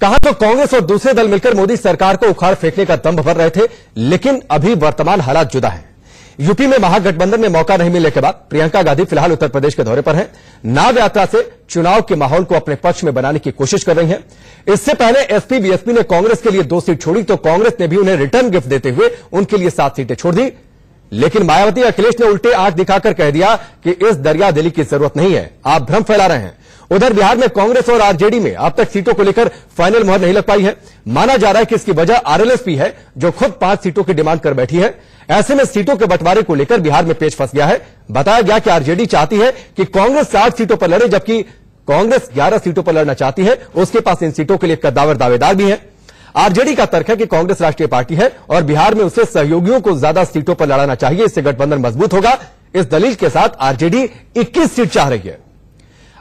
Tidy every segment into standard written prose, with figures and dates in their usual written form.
कहा तो कांग्रेस और दूसरे दल मिलकर मोदी सरकार को उखाड़ फेंकने का दम भर रहे थे, लेकिन अभी वर्तमान हालात जुदा है। यूपी में महागठबंधन में मौका नहीं मिलने के बाद प्रियंका गांधी फिलहाल उत्तर प्रदेश के दौरे पर हैं। नाव यात्रा से चुनाव के माहौल को अपने पक्ष में बनाने की कोशिश कर रही हैं। इससे पहले एसपी बीएसपी ने कांग्रेस के लिए 2 सीट छोड़ी तो कांग्रेस ने भी उन्हें रिटर्न गिफ्ट देते हुए उनके लिए 7 सीटें छोड़ दी। लेकिन मायावती अखिलेश ने उल्टे आंख दिखाकर कह दिया कि इस दरिया दिली की जरूरत नहीं है, आप भ्रम फैला रहे हैं। उधर बिहार में कांग्रेस और आरजेडी में अब तक सीटों को लेकर फाइनल मुहर नहीं लग पाई है। माना जा रहा है कि इसकी वजह आरएलएसपी है, जो खुद 5 सीटों की डिमांड कर बैठी है। ऐसे में सीटों के बंटवारे को लेकर बिहार में पेच फंस गया है। बताया गया कि आरजेडी चाहती है कि कांग्रेस 60 सीटों पर लड़े, जबकि कांग्रेस 11 सीटों पर लड़ना चाहती है। उसके पास इन सीटों के लिए कद्दावर दावेदार भी हैं। आरजेडी का तर्क है कि कांग्रेस राष्ट्रीय पार्टी है और बिहार में उसे सहयोगियों को ज्यादा सीटों पर लड़ाना चाहिए, इससे गठबंधन मजबूत होगा। इस दलील के साथ आरजेडी 21 सीट चाह रही है।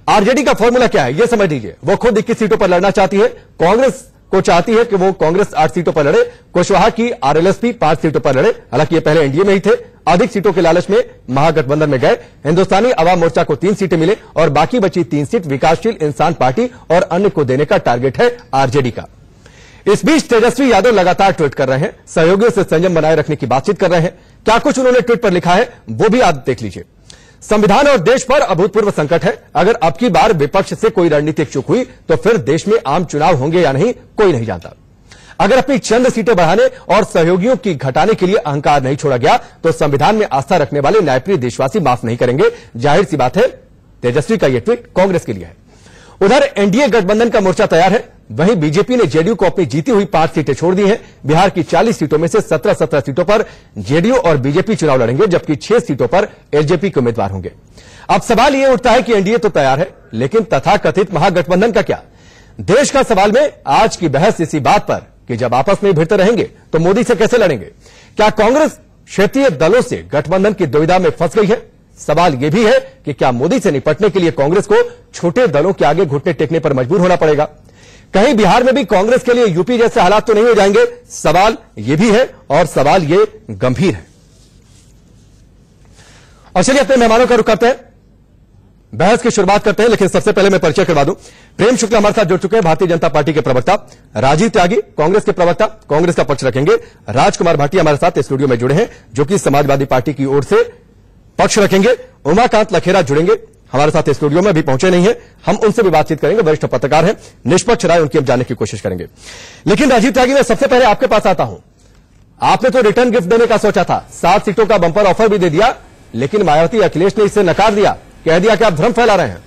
आरजेडी का फॉर्मूला क्या है, यह समझ लीजिए। वो खुद 21 सीटों पर लड़ना चाहती है। कांग्रेस को चाहती है कि वो कांग्रेस 8 सीटों पर लड़े। कुशवाहा की आरएलएसपी 5 सीटों पर लड़े। हालांकि ये पहले एनडीए में ही थे, अधिक सीटों के लालच में महागठबंधन में गए। हिंदुस्तानी अवाम मोर्चा को 3 सीटें मिले और बाकी बची 3 सीट विकासशील इंसान पार्टी और अन्य को देने का टारगेट है आरजेडी का। इस बीच तेजस्वी यादव लगातार ट्वीट कर रहे हैं, सहयोगियों से संयम बनाए रखने की बातचीत कर रहे हैं। क्या कुछ उन्होंने ट्वीट पर लिखा है वो भी आप देख लीजिए। संविधान और देश पर अभूतपूर्व संकट है। अगर अब की बार विपक्ष से कोई रणनीतिक चूक हुई तो फिर देश में आम चुनाव होंगे या नहीं, कोई नहीं जानता। अगर अपनी चंद सीटें बढ़ाने और सहयोगियों की घटाने के लिए अहंकार नहीं छोड़ा गया तो संविधान में आस्था रखने वाले न्यायप्रिय देशवासी माफ नहीं करेंगे। जाहिर सी बात है, तेजस्वी का यह ट्वीट कांग्रेस के लिए है। उधर एनडीए गठबंधन का मोर्चा तैयार है। वहीं बीजेपी ने जेडीयू को अपनी जीती हुई 5 सीटें छोड़ दी हैं। बिहार की 40 सीटों में से 17 सीटों पर जेडीयू और बीजेपी चुनाव लड़ेंगे, जबकि 6 सीटों पर एलजेपी के उम्मीदवार होंगे। अब सवाल यह उठता है कि एनडीए तो तैयार है, लेकिन तथाकथित महागठबंधन का क्या? देश का सवाल में आज की बहस इसी बात पर कि जब आपस में भिड़ते रहेंगे तो मोदी से कैसे लड़ेंगे। क्या कांग्रेस क्षेत्रीय दलों से गठबंधन की दुविधा में फंस गई है? सवाल यह भी है कि क्या मोदी से निपटने के लिए कांग्रेस को छोटे दलों के आगे घुटने टेकने पर मजबूर होना पड़ेगा? कहीं बिहार में भी कांग्रेस के लिए यूपी जैसे हालात तो नहीं हो जाएंगे? सवाल यह भी है और सवाल यह गंभीर है। और चलिए अपने मेहमानों का रुख करते हैं, बहस की शुरुआत करते हैं। लेकिन सबसे पहले मैं परिचय करवा दूं। प्रेम शुक्ला हमारे साथ जुड़ चुके हैं, भारतीय जनता पार्टी के प्रवक्ता। राजीव त्यागी कांग्रेस के प्रवक्ता, कांग्रेस का पक्ष रखेंगे। राजकुमार भाटिया हमारे साथ स्टूडियो में जुड़े हैं, जो कि समाजवादी पार्टी की ओर से पक्ष रखेंगे। उमाकांत लखेरा जुड़ेंगे हमारे साथ स्टूडियो में, अभी पहुंचे नहीं है, हम उनसे भी बातचीत करेंगे। वरिष्ठ पत्रकार हैं, निष्पक्ष राय उनकी हम जानने की कोशिश करेंगे। लेकिन राजीव त्यागी, मैं सबसे पहले आपके पास आता हूं। आपने तो रिटर्न गिफ्ट देने का सोचा था, 7 सीटों का बंपर ऑफर भी दे दिया, लेकिन मायावती अखिलेश ने इसे नकार दिया, कह दिया कि आप भ्रम फैला रहे हैं।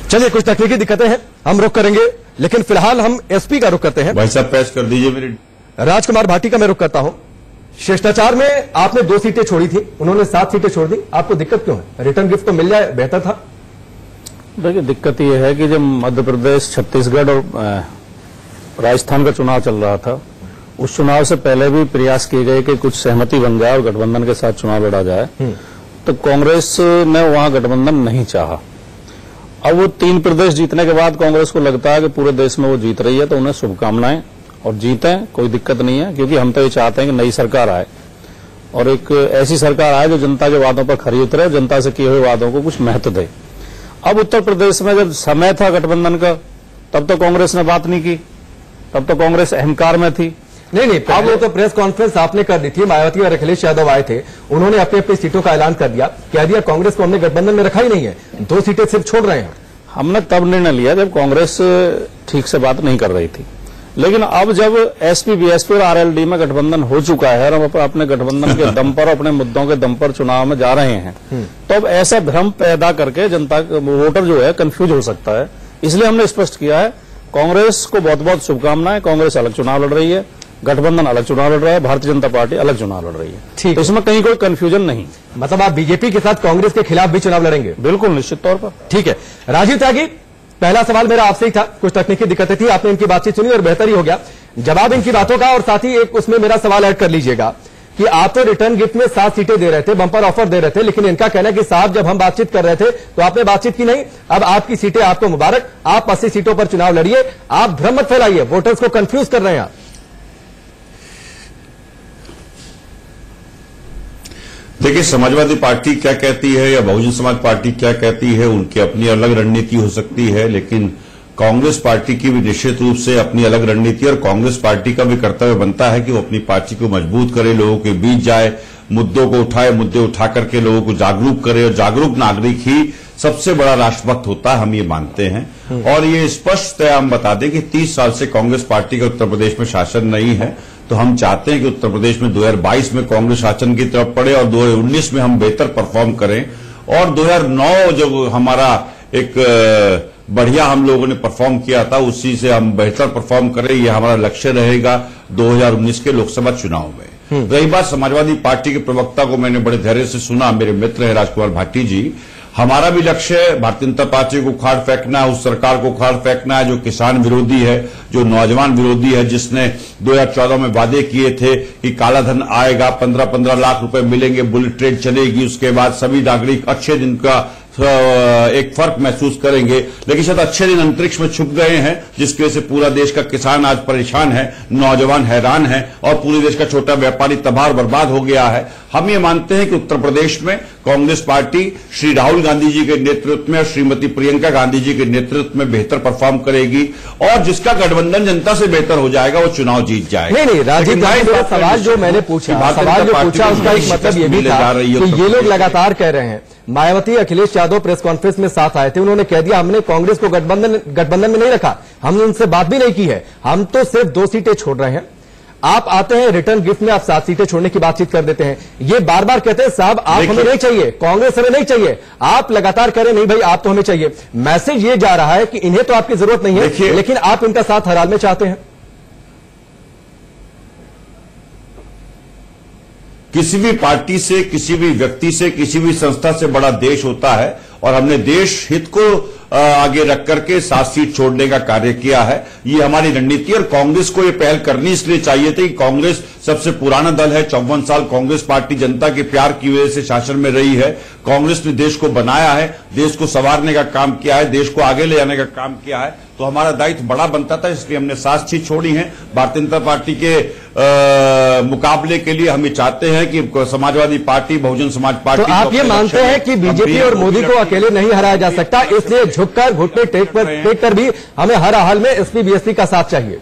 चलिए, कुछ तकनीकी दिक्कतें हैं, हम रुख करेंगे, लेकिन फिलहाल हम एसपी का रुख करते हैं। भाई साहब पेश कर दीजिए मेरी। राजकुमार भाटी का मैं रुख करता हूं। शिष्टाचार में आपने 2 सीटें छोड़ी थी, उन्होंने 7 सीटें छोड़ दी, आपको दिक्कत क्यों है? रिटर्न गिफ्ट तो मिल जाए, बेहतर था। देखिए, दिक्कत यह है कि जब मध्य प्रदेश, छत्तीसगढ़ और राजस्थान का चुनाव चल रहा था, उस चुनाव से पहले भी प्रयास किए गए कि कुछ सहमति बन जाए और गठबंधन के साथ चुनाव लड़ा जाए, तो कांग्रेस ने वहां गठबंधन नहीं चाहा। अब वो 3 प्रदेश जीतने के बाद कांग्रेस को लगता है कि पूरे देश में वो जीत रही है, तो उन्हें शुभकामनाएं, और जीते, कोई दिक्कत नहीं है, क्योंकि हम तो ये चाहते हैं कि नई सरकार आए और एक ऐसी सरकार आए जो जनता के वादों पर खरी उतरे, जनता से किए हुए वादों को कुछ महत्व दे। अब उत्तर प्रदेश में जब समय था गठबंधन का, तब तो कांग्रेस ने बात नहीं की, तब तो कांग्रेस अहंकार में थी। नहीं, अब वो तो प्रेस कॉन्फ्रेंस आपने कर दी थी, मायावती और अखिलेश यादव आए थे, उन्होंने अपनी अपनी सीटों का ऐलान कर दिया, कह दिया कांग्रेस को हमने गठबंधन में रखा ही नहीं है, 2 सीटें सिर्फ छोड़ रहे हैं। हमने तब निर्णय लिया जब कांग्रेस ठीक से बात नहीं कर रही थी। लेकिन अब जब एसपी, बीएसपी और आरएलडी में गठबंधन हो चुका है और हम अपने गठबंधन के दम पर, अपने मुद्दों के दम पर चुनाव में जा रहे हैं, तो अब ऐसा भ्रम पैदा करके जनता, वोटर जो है कंफ्यूज हो सकता है। इसलिए हमने स्पष्ट किया है, कांग्रेस को बहुत बहुत शुभकामनाएं। कांग्रेस अलग चुनाव लड़ रही है, गठबंधन अलग चुनाव लड़ रहा है, भारतीय जनता पार्टी अलग चुनाव लड़ रही है। ठीक, तो इसमें कहीं कोई कंफ्यूजन नहीं। मतलब आप बीजेपी के साथ कांग्रेस के खिलाफ भी चुनाव लड़ेंगे? बिल्कुल, निश्चित तौर पर। ठीक है। राजीव त्यागी, पहला सवाल मेरा आपसे ही था, कुछ तकनीकी दिक्कतें थी, आपने इनकी बातचीत सुनी और बेहतर ही हो गया जवाब इनकी बातों का। और साथ ही एक उसमें मेरा सवाल ऐड कर लीजिएगा कि आप तो रिटर्न गिफ्ट में 7 सीटें दे रहे थे, बंपर ऑफर दे रहे थे, लेकिन इनका कहना है कि साहब जब हम बातचीत कर रहे थे तो आपने बातचीत की नहीं, अब आपकी सीटें आपको मुबारक, आप 80 सीटों पर चुनाव लड़िए, आप भ्रम मत फैलाइए, वोटर्स को कंफ्यूज कर रहे हैं आप। देखिए, समाजवादी पार्टी क्या कहती है या बहुजन समाज पार्टी क्या कहती है, उनकी अपनी अलग रणनीति हो सकती है, लेकिन कांग्रेस पार्टी की भी निश्चित रूप से अपनी अलग रणनीति, और कांग्रेस पार्टी का भी कर्तव्य बनता है कि वो अपनी पार्टी को मजबूत करे, लोगों के बीच जाए, मुद्दों को उठाए, मुद्दे उठा करके लोगों को जागरूक करे, और जागरूक नागरिक ही सबसे बड़ा राष्ट्रभक्त होता है, हम ये मानते हैं। और ये स्पष्टतया हम बता दें कि 30 साल से कांग्रेस पार्टी का उत्तर प्रदेश में शासन नहीं है, तो हम चाहते हैं कि उत्तर प्रदेश में 2022 में कांग्रेस शासन की तरफ पड़े और 2019 में हम बेहतर परफॉर्म करें, और 2009 जो हमारा एक बढ़िया हम लोगों ने परफॉर्म किया था, उसी से हम बेहतर परफॉर्म करें, यह हमारा लक्ष्य रहेगा 2019 के लोकसभा चुनाव में। रही बात समाजवादी पार्टी के प्रवक्ता को मैंने बड़े धैर्य से सुना, मेरे मित्र है राजकुमार भाटी जी। हमारा भी लक्ष्य है भारतीय जनता पार्टी को उखाड़ फेंकना है, उस सरकार को उखाड़ फेंकना है जो किसान विरोधी है, जो नौजवान विरोधी है, जिसने 2014 में वादे किए थे कि काला धन आएगा, 15-15 लाख रुपए मिलेंगे, बुलेट ट्रेन चलेगी, उसके बाद सभी नागरिक अच्छे दिन का एक फर्क महसूस करेंगे, लेकिन शायद अच्छे दिन अंतरिक्ष में छुप गए हैं, जिसकी वजह से पूरा देश का किसान आज परेशान है, नौजवान हैरान है, और पूरे देश का छोटा व्यापारी तबाह और बर्बाद हो गया है। हम ये मानते हैं कि उत्तर प्रदेश में कांग्रेस पार्टी श्री राहुल गांधी जी के नेतृत्व में और श्रीमती प्रियंका गांधी जी के नेतृत्व में बेहतर परफॉर्म करेगी, और जिसका गठबंधन जनता से बेहतर हो जाएगा वो चुनाव जीत जाएगा। नहीं, राजीव गांधी, सवाल जो मैंने पूछा, उसका एक मतलब ये भी था कि ये लोग लगातार कह रहे हैं, मायावती अखिलेश यादव प्रेस कॉन्फ्रेंस में साथ आए थे, उन्होंने कह दिया हमने कांग्रेस को गठबंधन में नहीं रखा, हमने उनसे बात भी नहीं की है, हम तो सिर्फ 2 सीटें छोड़ रहे हैं। आप आते हैं रिटर्न गिफ्ट में, आप 7 सीटें छोड़ने की बातचीत कर देते हैं। ये बार बार कहते हैं साहब आप हमें नहीं चाहिए, कांग्रेस हमें नहीं चाहिए, आप लगातार कह रहे नहीं भाई आप तो हमें चाहिए। मैसेज ये जा रहा है कि इन्हें तो आपकी जरूरत नहीं है, लेकिन आप इनका साथ हर हाल में चाहते हैं। किसी भी पार्टी से, किसी भी व्यक्ति से, किसी भी संस्था से बड़ा देश होता है, और हमने देश हित को आगे रख करके 7 सीट छोड़ने का कार्य किया है। ये हमारी रणनीति, और कांग्रेस को ये पहल करनी इसलिए चाहिए थी कि कांग्रेस सबसे पुराना दल है, 54 साल कांग्रेस पार्टी जनता के प्यार की वजह से शासन में रही है। कांग्रेस ने देश को बनाया है, देश को संवारने का काम किया है, देश को आगे ले जाने का काम किया है, तो हमारा दायित्व बड़ा बनता था, इसलिए हमने 7 सीट छोड़ी हैं। भारतीय जनता पार्टी के मुकाबले के लिए हम ये चाहते हैं कि समाजवादी पार्टी, बहुजन समाज पार्टी। तो आप ये मानते हैं कि बीजेपी और मोदी को अकेले नहीं हराया जा सकता, इसलिए झुककर घुटने टेक कर भी हमें हर हाल में एसपी बीएसपी का साथ चाहिए?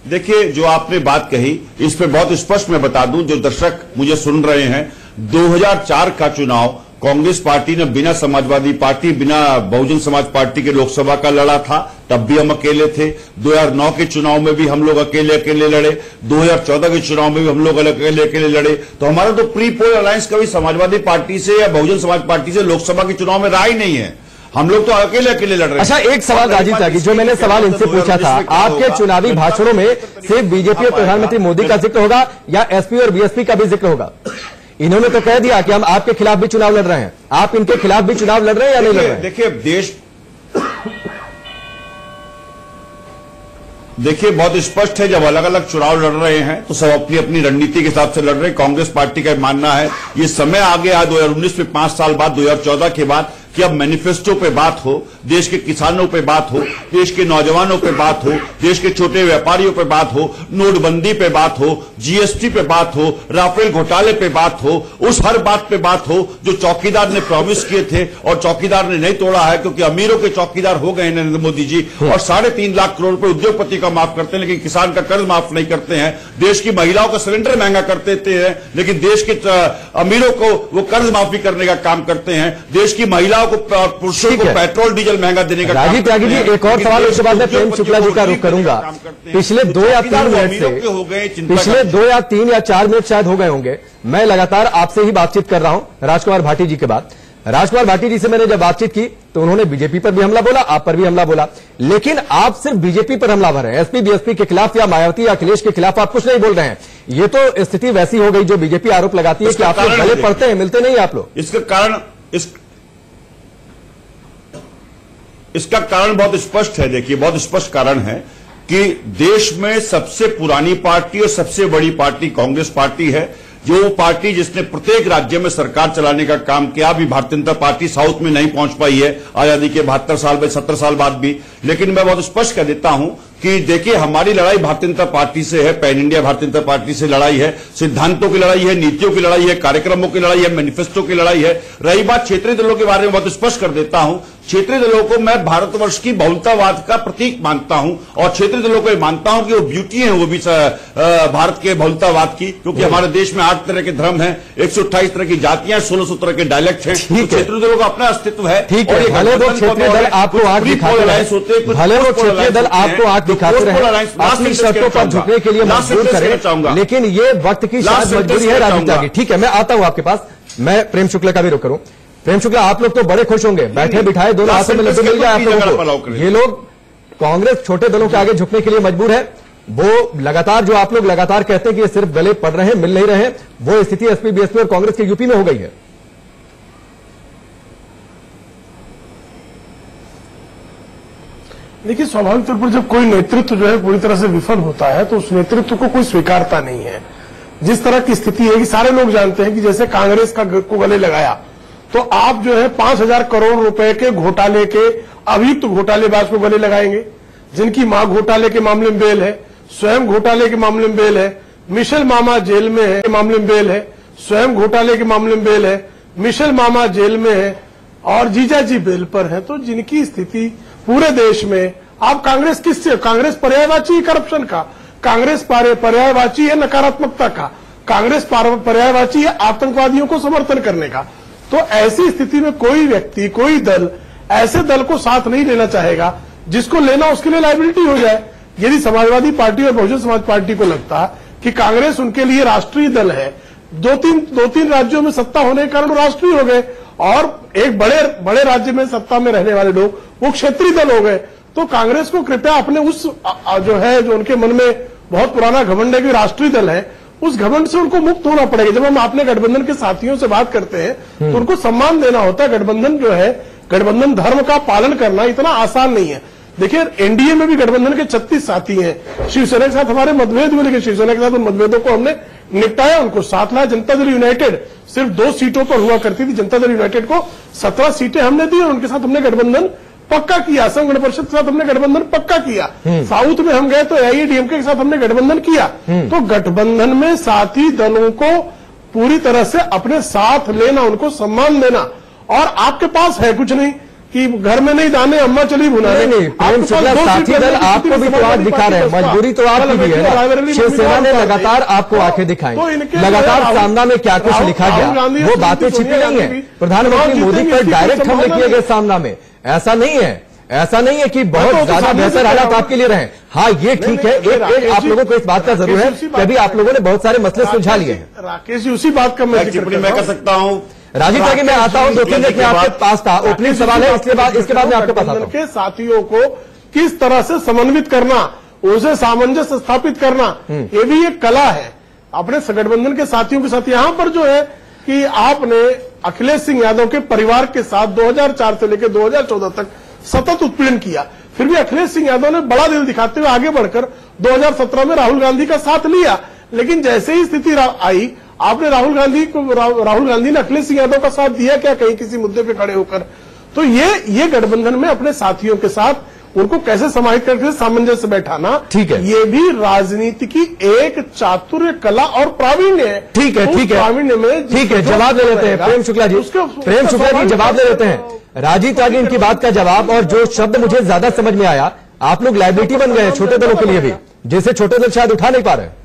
देखिए, जो आपने बात कही इस पे बहुत स्पष्ट मैं बता दूं, जो दर्शक मुझे सुन रहे हैं, 2004 का चुनाव कांग्रेस पार्टी ने बिना समाजवादी पार्टी, बिना बहुजन समाज पार्टी के लोकसभा का लड़ा था, तब भी हम अकेले थे। 2009 के चुनाव में भी हम लोग अकेले लड़े, 2014 के चुनाव में भी हम लोग अकेले लड़े। तो हमारा तो प्री पोल अलायंस कभी समाजवादी पार्टी से या बहुजन समाज पार्टी से लोकसभा के चुनाव में रहा ही नहीं है, हम लोग तो अकेले लड़ रहे हैं। अच्छा, एक सवाल राजीव त्यागी, जो मैंने सवाल इनसे पूछा था, आपके चुनावी भाषणों में सिर्फ बीजेपी और प्रधानमंत्री मोदी का जिक्र होगा या एसपी और बीएसपी का भी जिक्र होगा? इन्होंने तो कह दिया कि हम आपके खिलाफ भी चुनाव लड़ रहे हैं, आप इनके खिलाफ भी चुनाव लड़ रहे हैं या नहीं लड़ रहे हैं? देखिए, बहुत स्पष्ट है, जब अलग अलग चुनाव लड़ रहे हैं तो सब अपनी अपनी रणनीति के हिसाब से लड़ रहे हैं। कांग्रेस पार्टी का मानना है ये समय आ गया 2019 में, 5 साल बाद, 2014 के बाद, कि अब मैनिफेस्टो पे बात हो, देश के किसानों पे बात हो, देश के नौजवानों पे बात हो, देश के छोटे व्यापारियों पे बात हो, नोटबंदी पे बात हो, जीएसटी पे बात हो, राफेल घोटाले पे बात हो, उस हर बात पे बात हो जो चौकीदार ने प्रॉमिस किए थे और चौकीदार ने नहीं तोड़ा है, क्योंकि अमीरों के चौकीदार हो गए नरेंद्र मोदी जी, और 3.5 लाख करोड़ रुपए उद्योगपति का माफ करते हैं लेकिन किसान का कर्ज माफ नहीं करते हैं। देश की महिलाओं का सिलेंडर महंगा कर देते हैं लेकिन देश के अमीरों को वो कर्ज माफी करने का काम करते हैं। देश की महिलाओं को, पुरुषों को पेट्रोल डीजल महंगा देने का राजीव त्यागी जी, एक और सवाल उसके बाद मैं प्रेम शुक्ला जी का रुख करूंगा। पिछले 2 या 3 मिनट से, पिछले 2 या 3 या 4 मिनट शायद हो गए होंगे, मैं लगातार आपसे ही बातचीत कर रहा हूं राजकुमार भाटी जी के बाद। राजकुमार भाटी जी से मैंने जब बातचीत की तो उन्होंने बीजेपी पर भी हमला बोला, आप पर भी हमला बोला, लेकिन आप सिर्फ बीजेपी पर हमलावर हैं, एसपी बीएसपी के खिलाफ या मायावती या अखिलेश के खिलाफ आप कुछ नहीं बोल रहे हैं। ये तो स्थिति वैसी हो गई जो बीजेपी आरोप लगाती है कि आप लोग भले पढ़ते हैं, मिलते नहीं आप लोग। इसका कारण बहुत स्पष्ट है। देखिए, बहुत स्पष्ट कारण है कि देश में सबसे पुरानी पार्टी और सबसे बड़ी पार्टी कांग्रेस पार्टी है, जो पार्टी जिसने प्रत्येक राज्य में सरकार चलाने का काम किया, अभी भारतीय जनता पार्टी साउथ में नहीं पहुंच पाई है आजादी के 72 साल बाद, 70 साल बाद भी। लेकिन मैं बहुत स्पष्ट कर देता हूं कि देखिए, हमारी लड़ाई भारतीय जनता पार्टी से है, pan India Bharatiya Janata party से लड़ाई है, सिद्धांतों की लड़ाई है, नीतियों की लड़ाई है, कार्यक्रमों की लड़ाई है, मैनिफेस्टो की लड़ाई है। रही बात क्षेत्रीय दलों के बारे में, बहुत स्पष्ट कर देता हूं, क्षेत्रीय दलों को मैं भारतवर्ष की बहुलतावाद का प्रतीक मानता हूं और क्षेत्रीय दलों को मानता हूं कि वो ब्यूटी है, वो भी भारत के बहुलतावाद की, क्योंकि हमारे देश में 8 तरह के धर्म हैं, 128 तरह की जातियां, 1600 तरह के डायलेक्ट हैं। तो क्षेत्रीय दलों का अपना अस्तित्व है। ठीक है, भले वो क्षेत्रीय दल आपको आंख दिखाते रहे, भले वो क्षेत्रीय दल आपको आंख दिखाते रहे, अपनी शर्तों पर झुकने के लिए मजबूर करें, लेकिन ये वक्त की शायद मजबूरी है राजनीति की। ठीक है, मैं आता हूं आपके पास, मैं प्रेम शुक्ला का भी रुख करूं। प्रेम शुक्ला, आप लोग तो बड़े खुश होंगे, बैठे बिठाए दोनों हाथों में लड्डू मिल जाए आप लोगों को। ये लोग कांग्रेस छोटे दलों के आगे झुकने के लिए मजबूर है। वो लगातार, जो आप लोग लगातार कहते हैं कि ये सिर्फ गले पड़ रहे हैं, मिल नहीं रहे हैं, वो स्थिति एसपी बीएसपी और कांग्रेस के यूपी में हो गई है। देखिए, स्वाभाविक तौर पर जब कोई नेतृत्व जो है पूरी तरह से विफल होता है तो उस नेतृत्व को कोई स्वीकारता नहीं है। जिस तरह की स्थिति है कि सारे लोग जानते हैं कि जैसे कांग्रेस को गले लगाया तो आप जो है 5,000 करोड़ रुपए के घोटाले के अभियुक्त घोटालेबाज को गले लगाएंगे, जिनकी मां घोटाले के मामले में बेल है, स्वयं घोटाले के मामले में बेल है, मिशेल मामा जेल में है, मामले में बेल है, स्वयं घोटाले के मामले में बेल है, मिशेल मामा जेल में है और जीजाजी बेल पर है। तो जिनकी स्थिति पूरे देश में, आप कांग्रेस किससे, कांग्रेस पर्यायवाची है करप्शन का, कांग्रेस पर्यायवाची है नकारात्मकता का, कांग्रेस पर्यायवाची है आतंकवादियों को समर्थन करने का। तो ऐसी स्थिति में कोई व्यक्ति, कोई दल ऐसे दल को साथ नहीं लेना चाहेगा जिसको लेना उसके लिए लायबिलिटी हो जाए। यदि समाजवादी पार्टी और बहुजन समाज पार्टी को लगता कि कांग्रेस उनके लिए राष्ट्रीय दल है, दो तीन राज्यों में सत्ता होने के कारण राष्ट्रीय हो गए और एक बड़े राज्य में सत्ता में रहने वाले लोग वो क्षेत्रीय दल हो गए, तो कांग्रेस को कृपया अपने उस जो उनके मन में बहुत पुराना घमंड है कि राष्ट्रीय दल है, उस घमंड से उनको मुक्त होना पड़ेगा। जब हम अपने गठबंधन के साथियों से बात करते हैं तो उनको सम्मान देना होता है। गठबंधन जो है, गठबंधन धर्म का पालन करना इतना आसान नहीं है। देखिए, एनडीए में भी गठबंधन के 36 साथी हैं। शिवसेना के साथ हमारे मतभेद हुए, लेकिन शिवसेना के साथ उन मतभेदों को हमने निपटाया, उनको साथ लाया। जनता दल यूनाइटेड सिर्फ 2 सीटों पर हुआ करती थी, जनता दल यूनाइटेड को 17 सीटें हमने दी और उनके साथ हमने गठबंधन पक्का किया। असम गण परिषद के साथ हमने गठबंधन पक्का किया। साउथ में हम गए तो एआईएडीएमके के साथ हमने गठबंधन किया। तो गठबंधन में साथी दलों को पूरी तरह से अपने साथ लेना, उनको सम्मान देना। और आपके पास है कुछ नहीं कि घर में नहीं दाने अम्मा चली भुनाने। नहीं, प्रेम शुक्ला, साथी दल आपको भी तो आंख दिखा रहे हैं, मजबूरी तो आपकी भी है ना। शिवसेना ने लगातार आपको आंखें दिखाई, लगातार सामना में क्या कुछ लिखा गया, वो बातें छिपी नहीं है। प्रधानमंत्री मोदी पर डायरेक्ट हमले किए गए सामना में, ऐसा नहीं है, ऐसा नहीं है कि बहुत ज्यादा बेहतर हालात आपके लिए रहे। हाँ, ये ठीक है, एक आप लोगों को इस बात का जरूर है कि अभी आप लोगों ने बहुत सारे मसले सुलझा लिए हैं। राकेश जी, उसी बात का मैं कर सकता हूँ। राजीव जी, मैं आता हूं, 2-3 मिनट में आपके पास था, ओपनिंग सवाल है, इसके बाद मैं आपके पास आता हूं। के साथियों को किस तरह से समन्वित करना, उसे सामंजस्य स्थापित करना, ये भी एक कला है अपने गठबंधन के साथियों के साथ। यहां पर जो है कि आपने अखिलेश सिंह यादव के परिवार के साथ 2004 से लेकर 2014 तक सतत उत्पीड़न किया, फिर भी अखिलेश सिंह यादव ने बड़ा दिल दिखाते हुए आगे बढ़कर 2017 में राहुल गांधी का साथ लिया। लेकिन जैसे ही स्थिति आई, आपने राहुल गांधी ने अखिलेश सिंह यादव का साथ दिया क्या कहीं किसी मुद्दे पे खड़े होकर? तो ये गठबंधन में अपने साथियों के साथ उनको कैसे समाहित करके सामंजस्य बैठाना, ठीक है, ये भी राजनीति की एक चातुर्य कला और प्रावीण्य है। ठीक है, ठीक है, प्रावीण्य में ठीक है, जवाब ले लेते हैं प्रेम शुक्ला जी, जवाब ले लेते हैं। राजीव त्यागी इनकी बात का जवाब, और जो शब्द मुझे ज्यादा समझ में आया, आप लोग लायबिलिटी बन गए छोटे दलों के लिए भी, जिसे छोटे दल शायद उठा नहीं पा रहे।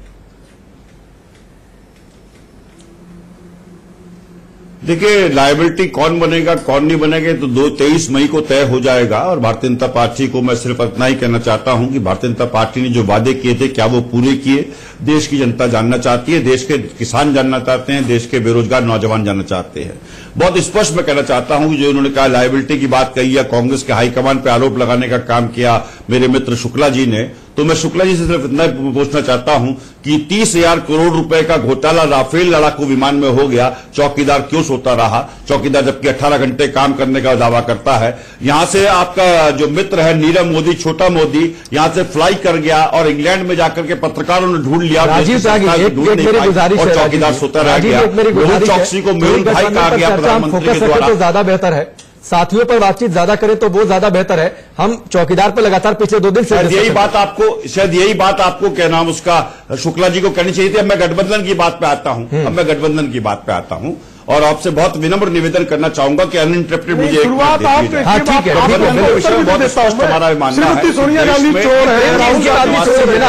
देखिए, लायबिलिटी कौन बनेगा कौन नहीं बनेगा तो 23 मई को तय हो जाएगा। और भारतीय जनता पार्टी को मैं सिर्फ इतना ही कहना चाहता हूं कि भारतीय जनता पार्टी ने जो वादे किए थे क्या वो पूरे किए, देश की जनता जानना चाहती है, देश के किसान जानना चाहते हैं, देश के बेरोजगार नौजवान जानना चाहते हैं। बहुत स्पष्ट मैं कहना चाहता हूं कि जो उन्होंने कहा लायबिलिटी की बात कही या कांग्रेस के हाईकमान पर आरोप लगाने का काम किया मेरे मित्र शुक्ला जी ने, तो मैं शुक्ला जी से सिर्फ इतना पूछना चाहता हूं कि 30,000 करोड़ रुपए का घोटाला राफेल लड़ाकू विमान में हो गया, चौकीदार क्यों सोता रहा? चौकीदार जबकि 18 घंटे काम करने का दावा करता है। यहां से आपका जो मित्र है नीरव मोदी, छोटा मोदी, यहां से फ्लाई कर गया और इंग्लैंड में जाकर के पत्रकारों ने ढूंढ लिया, और चौकीदार सोता रह गया। मेहुल चौकसी को मेहुल भाई कहा गया प्रधानमंत्री के द्वारा। ज्यादा बेहतर है, साथियों पर बातचीत ज्यादा करें तो वो ज्यादा बेहतर है। हम चौकीदार पर लगातार पिछले 2 दिन से शायद यही बात आपको क्या नाम उसका शुक्ला जी को कहनी चाहिए थी। अब मैं गठबंधन की बात पे आता हूं और आपसे बहुत विनम्र निवेदन करना चाहूंगा कि अनइंटरप्टेड मुझे शुरुआत आप ठीक है, बहुत स्पष्ट हमारा मानना है। सोनिया गांधी चोर है,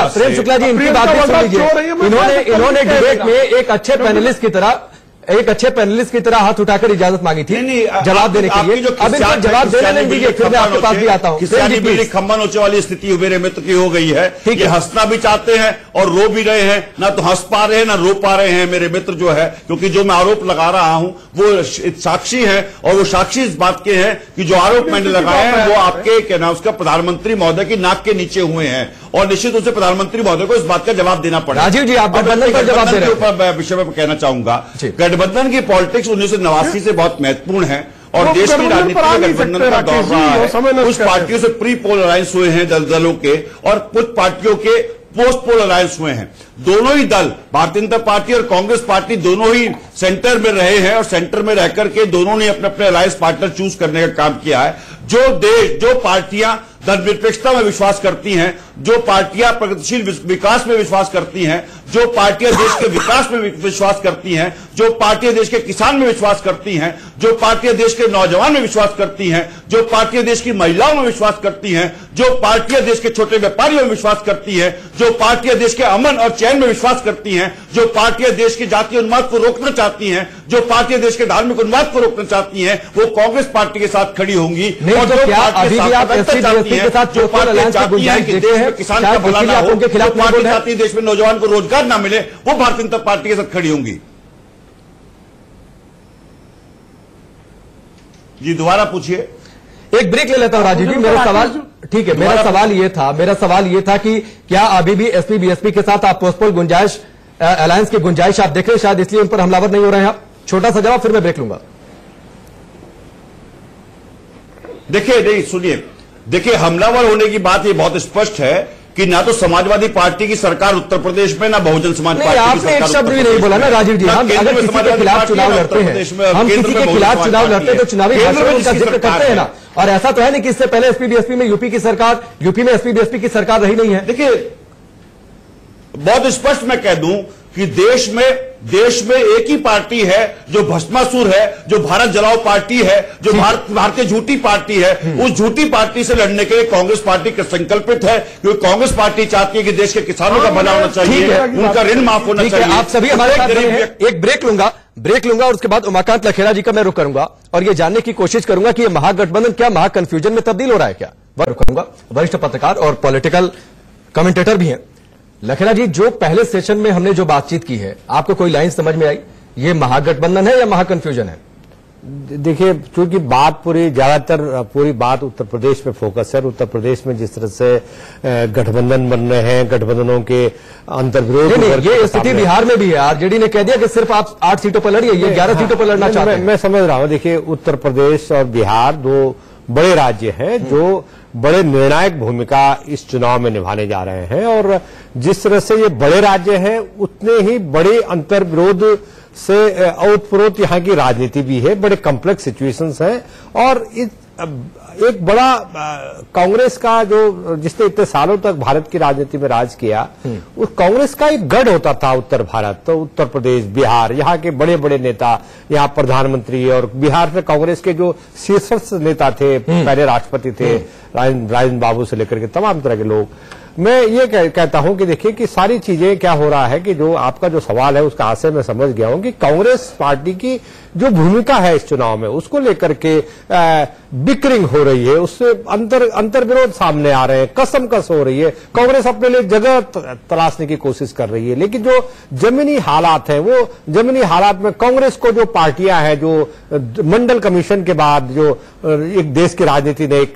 प्रेम शुक्ला जी इनकी बात सुन लीजिए। इन्होंने डिबेट में एक अच्छे पैनलिस्ट की तरह हाथ उठाकर इजाजत मांगी थी जवाब देने के लिए। अब इनको जवाब देने नहीं दीजिए, फिर मैं आपके पास भी आता हूं। किसानी बिजली खम्भा नोचे वाली स्थिति मेरे मित्र की हो गई है। ये हंसना भी चाहते हैं और रो भी रहे हैं, ना तो हंस पा रहे हैं ना रो पा रहे हैं मेरे मित्र जो है, क्योंकि जो मैं आरोप लगा रहा हूं वो साक्षी है और वो साक्षी इस बात के हैं कि जो आरोप मैंने लगाए हैं वो आपके क्या नाम उसका प्रधानमंत्री महोदय की नाक के नीचे हुए हैं और निश्चित रूप से प्रधानमंत्री महोदय को इस बात का जवाब देना पड़ेगा। राजीव जी, आप गठबंधन पर जवाब दे रहे हैं, विषय में कहना चाहूंगा गठबंधन की पॉलिटिक्स 1989 से बहुत महत्वपूर्ण है और देश की राजनीति में गठबंधन का दौर रहा है। कुछ पार्टियों से प्री पोल अलायंस हुए हैं दलों के और कुछ पार्टियों के पोस्ट पोल अलायंस हुए हैं। दोनों ही दल, भारतीय जनता पार्टी और कांग्रेस पार्टी, दोनों ही सेंटर में रहे हैं और सेंटर में रहकर के दोनों ने अपने अपने अलायंस पार्टनर चूज करने का काम किया है। जो पार्टियां धर्मनिरपेक्षता में विश्वास करती हैं, जो पार्टियां प्रगतिशील विकास में विश्वास करती हैं, जो पार्टियां देश के विकास में विश्वास करती हैं, जो पार्टियां देश के किसान में विश्वास करती हैं, जो पार्टियां देश के नौजवान में विश्वास करती हैं, जो पार्टियां देश की महिलाओं में विश्वास करती हैं, जो पार्टियां देश के छोटे व्यापारियों में विश्वास करती हैं, जो पार्टियां देश के अमन और चैन में विश्वास करती हैं, जो पार्टियां देश के जातीय उन्माद को रोकना चाहती हैं, जो पार्टियां देश के धार्मिक उन्माद को रोकना चाहती हैं, वो कांग्रेस पार्टी के साथ खड़ी होंगी। और जो पार्टियां के साथ जो पार्टियां चाहती हैं कि देश में किसान का भला ना हो, जो पार्टी चाहती है देश में नौजवान को रोजगार ना मिले, वो भारतीय जनता पार्टी के साथ खड़ी होंगी। जी दोबारा पूछिए। एक ब्रेक ले लेता हूं राजीव जी। मेरा सवाल ठीक है, मेरा सवाल ये था कि क्या अभी भी एसपी बीएसपी के साथ आप पोस्टपोल गुंजाइश अलायंस की गुंजाइश आप देख रहे हैं, शायद इसलिए उन पर हमलावर नहीं हो रहे हैं आप? छोटा सा जवाब, फिर मैं ब्रेक लूंगा। देखिए हमलावर होने की बात ये बहुत स्पष्ट है कि ना तो समाजवादी पार्टी की सरकार उत्तर प्रदेश में, ना बहुजन समाज पार्टी की सरकार। एक शब्द भी नहीं बोला ना राजीव जी। हम अगर किसी के खिलाफ चुनाव लड़ते हैं, हम किसी के खिलाफ चुनाव लड़ते हैं तो चुनावी भाषण में उनका जिक्र करते हैं ना। और ऐसा तो है नहीं कि इससे पहले एसपी बीएसपी में यूपी में एसपी बीएसपी की सरकार रही नहीं है। देखिए बहुत स्पष्ट मैं कह दूं कि देश में एक ही पार्टी है जो भस्मासुर है, जो भारत जलाओ पार्टी है, जो भारतीय झूठी पार्टी है। उस झूठी पार्टी से लड़ने के लिए कांग्रेस पार्टी संकल्पित है, क्योंकि कांग्रेस पार्टी चाहती है कि देश के किसानों का भला होना चाहिए, उनका ऋण माफ होना चाहिए। आप सभी हमारे गरीब। एक ब्रेक लूंगा और उसके बाद उमाकांत लखेड़ा जी का मैं रुख करूंगा और ये जानने की कोशिश करूंगा कि ये महागठबंधन क्या महाकन्फ्यूजन में तब्दील हो रहा है क्या, वह रुख करूंगा। वरिष्ठ पत्रकार और पॉलिटिकल कमेंटेटर भी हैं। लखेड़ा जी, जो पहले सेशन में हमने जो बातचीत की है, आपको कोई लाइन समझ में आई? ये महागठबंधन है या महाकन्फ्यूजन है? देखिए, चूंकि पूरी बात उत्तर प्रदेश में फोकस है। उत्तर प्रदेश में जिस तरह से गठबंधन बन रहे हैं, गठबंधनों के अंतर्विरोध, ये स्थिति बिहार में भी है। आरजेडी ने कह दिया कि सिर्फ आप 8 सीटों पर लड़िए, ये 11 सीटों पर लड़ना चाहते हैं। मैं समझ रहा हूं। देखिए, उत्तर प्रदेश और बिहार 2 बड़े राज्य हैं जो बड़े निर्णायक भूमिका इस चुनाव में निभाने जा रहे हैं और जिस तरह से ये बड़े राज्य हैं, उतने ही बड़े अंतर्विरोध से ओतप्रोत यहाँ की राजनीति भी है। बड़े कॉम्प्लेक्स सिचुएशंस हैं और एक बड़ा कांग्रेस का जो जिसने इतने सालों तक भारत की राजनीति में राज किया, उस कांग्रेस का एक गढ़ होता था उत्तर भारत। तो उत्तर प्रदेश, बिहार, यहाँ के बड़े बड़े नेता, यहाँ प्रधानमंत्री, और बिहार में कांग्रेस के जो शीर्षस्थ नेता थे, पहले राष्ट्रपति थे राजेंद्र बाबू से लेकर के तमाम तरह के लोग। मैं ये कहता हूं कि देखिए कि सारी चीजें क्या हो रहा है कि जो आपका जो सवाल है उसका आशय मैं समझ गया हूं कि कांग्रेस पार्टी की जो भूमिका है इस चुनाव में, उसको लेकर के बिकरिंग हो रही है, उससे अंतर्विरोध सामने आ रहे हैं, कसमकस हो रही है। कांग्रेस अपने लिए जगह तलाशने की कोशिश कर रही है, लेकिन जो जमीनी हालात हैं, वो जमीनी हालात में कांग्रेस को जो पार्टियां हैं, जो मंडल कमीशन के बाद जो एक देश की राजनीति ने एक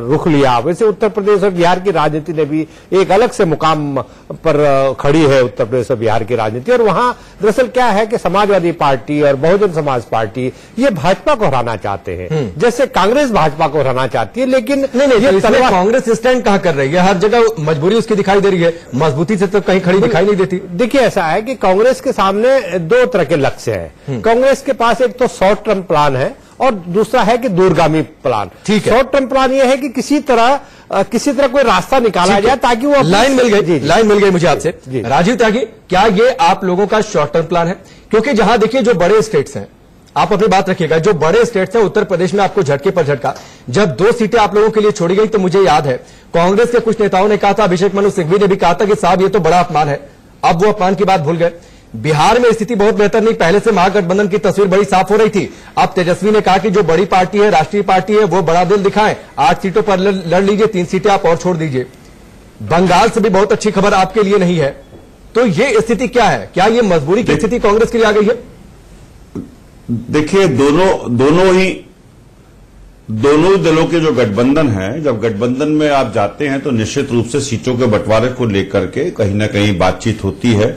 रुख लिया, वैसे उत्तर प्रदेश और बिहार की राजनीति ने भी एक अलग से मुकाम पर खड़ी है उत्तर प्रदेश और बिहार की राजनीति। और वहां दरअसल क्या है कि समाजवादी पार्टी और बहुजन समाज पार्टी ये भाजपा को हराना चाहते हैं, जैसे कांग्रेस भाजपा को हराना चाहती है। लेकिन नहीं, कांग्रेस स्टैंड कहां कर रही है? हर जगह मजबूरी उसकी दिखाई दे रही है, मजबूती से तो कहीं खड़ी दिखाई नहीं देती। देखिए, ऐसा है कि कांग्रेस के सामने दो तरह के लक्ष्य है। कांग्रेस के पास एक तो शॉर्ट टर्म प्लान है और दूसरा है कि दूरगामी प्लान। ठीक है। शॉर्ट टर्म प्लान यह है कि किसी तरह कोई रास्ता निकाला जाए ताकि वो लाइन मिल गई मुझे आपसे। राजीव त्यागी, क्या ये आप लोगों का शॉर्ट टर्म प्लान है? क्योंकि जहां देखिए जो बड़े स्टेट्स हैं, आप अपनी बात रखिएगा, जो बड़े स्टेट्स हैं, उत्तर प्रदेश में आपको झटके पर झटका, जब 2 सीटें आप लोगों के लिए छोड़ी गई तो मुझे याद है कांग्रेस के कुछ नेताओं ने कहा था, अभिषेक मनु सिंघवी ने भी कहा था कि साहब ये तो बड़ा अपमान है। अब वो अपमान की बात भूल गए। बिहार में स्थिति बहुत बेहतर नहीं, पहले से महागठबंधन की तस्वीर बड़ी साफ हो रही थी। अब तेजस्वी ने कहा कि जो बड़ी पार्टी है, राष्ट्रीय पार्टी है, वो बड़ा दिल दिखाएं, 8 सीटों पर लड़ लीजिए, 3 सीटें आप और छोड़ दीजिए। बंगाल से भी बहुत अच्छी खबर आपके लिए नहीं है। तो ये स्थिति क्या है? क्या ये मजबूरी की स्थिति कांग्रेस के लिए आ गई है? देखिए, दोनों दलों के जो गठबंधन है, जब गठबंधन में आप जाते हैं तो निश्चित रूप से सीटों के बंटवारे को लेकर के कहीं ना कहीं बातचीत होती है।